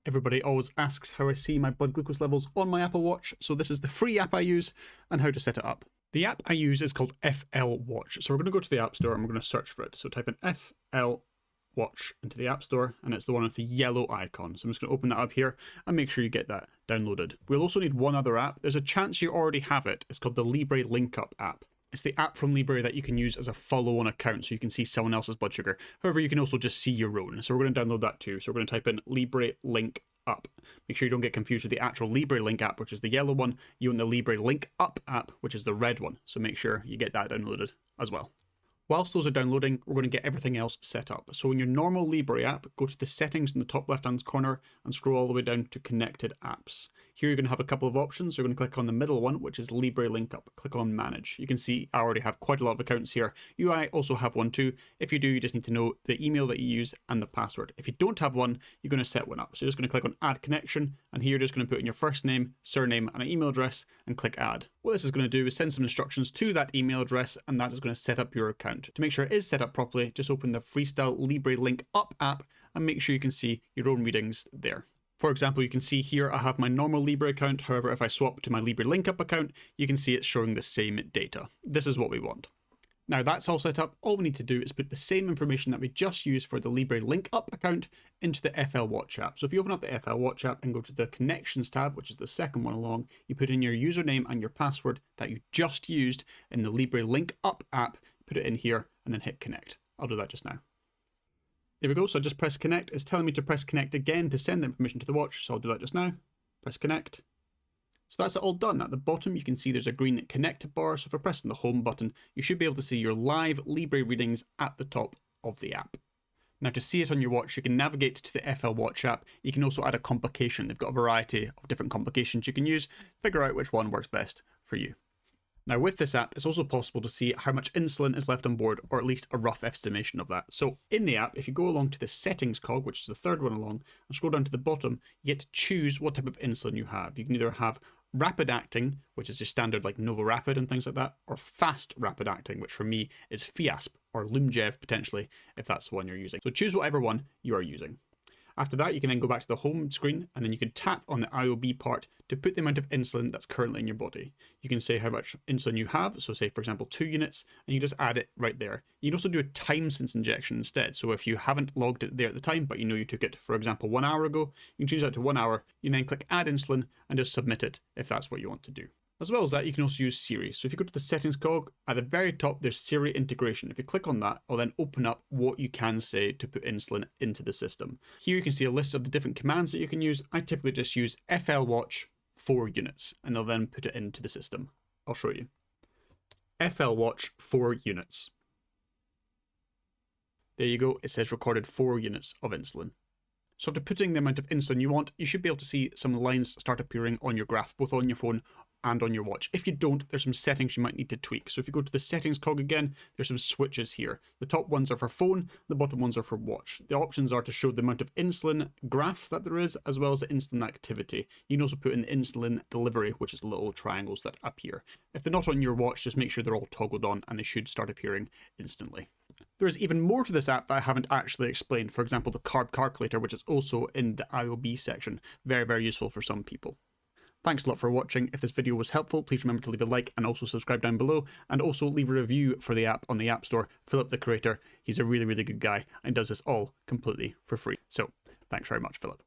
Everybody always asks how I see my blood glucose levels on my Apple Watch, so this is the free app I use and how to set it up. The app I use is called FLWatch, so we're going to go to the App Store and we're going to search for it. So type in FLWatch into the App Store, and it's the one with the yellow icon. So I'm just going to open that up here and make sure you get that downloaded. We'll also need one other app. There's a chance you already have it. It's called the LibreLinkUp app. It's the app from Libre that you can use as a follow-on account, so you can see someone else's blood sugar. However, you can also just see your own. So we're going to download that too. So we're going to type in LibreLinkUp. Make sure you don't get confused with the actual LibreLink app, which is the yellow one. You want the LibreLinkUp app, which is the red one. So make sure you get that downloaded as well. Whilst those are downloading, we're going to get everything else set up. So in your normal Libre app, go to the settings in the top left-hand corner and scroll all the way down to connected apps. Here you're going to have a couple of options. You're going to click on the middle one, which is LibreLinkUp. Click on manage. You can see I already have quite a lot of accounts here. You might also have one too. If you do, you just need to know the email that you use and the password. If you don't have one, you're going to set one up. So you're just going to click on add connection, and here you're just going to put in your first name, surname, and an email address and click add. What this is going to do is send some instructions to that email address, and that is going to set up your account. To make sure it is set up properly, just open the FreeStyle LibreLinkUp app and make sure you can see your own readings there. For example, you can see here I have my normal Libre account. However, if I swap to my LibreLinkUp account, you can see it's showing the same data. This is what we want. Now that's all set up, all we need to do is put the same information that we just used for the LibreLinkUp account into the FLWatch app. So if you open up the FLWatch app and go to the Connections tab, which is the second one along, you put in your username and your password that you just used in the LibreLinkUp app, put it in here, and then hit connect. I'll do that just now. There we go, so I just press connect. It's telling me to press connect again to send the information to the watch, so I'll do that just now. Press connect. So that's it all done. At the bottom, you can see there's a green connect bar. So if we're pressing the home button, you should be able to see your live Libre readings at the top of the app. Now to see it on your watch, you can navigate to the FLWatch app. You can also add a complication. They've got a variety of different complications you can use. Figure out which one works best for you. Now with this app, it's also possible to see how much insulin is left on board, or at least a rough estimation of that. So in the app, if you go along to the settings cog, which is the third one along, and scroll down to the bottom, you get to choose what type of insulin you have. You can either have rapid acting, which is your standard like Novo Rapid and things like that, or fast rapid acting, which for me is Fiasp or Lumjev potentially, if that's the one you're using. So choose whatever one you are using. After that, you can then go back to the home screen, and then you can tap on the IOB part to put the amount of insulin that's currently in your body. You can say how much insulin you have, so say for example 2 units, and you just add it right there. You can also do a time since injection instead, so if you haven't logged it there at the time, but you know you took it, for example, 1 hour ago, you can change that to 1 hour, you then click add insulin and just submit it if that's what you want to do. As well as that, you can also use Siri. So if you go to the settings cog, at the very top, there's Siri integration. If you click on that, it'll then open up what you can say to put insulin into the system. Here you can see a list of the different commands that you can use. I typically just use FLWatch 4 units, and they'll then put it into the system. I'll show you. FLWatch 4 units. There you go. It says recorded 4 units of insulin. So after putting the amount of insulin you want, you should be able to see some lines start appearing on your graph, both on your phone and on your watch. If you don't, there's some settings you might need to tweak. So if you go to the settings cog again, there's some switches here. The top ones are for phone, the bottom ones are for watch. The options are to show the amount of insulin graph that there is, as well as the insulin activity. You can also put in the insulin delivery, which is the little triangles that appear. If they're not on your watch, just make sure they're all toggled on and they should start appearing instantly. There is even more to this app that I haven't actually explained. For example, the carb calculator, which is also in the IOB section. Very, very useful for some people. Thanks a lot for watching. If this video was helpful, please remember to leave a like and also subscribe down below, and also leave a review for the app on the App Store. Philip, the creator, he's a really, really good guy and does this all completely for free. So thanks very much, Philip.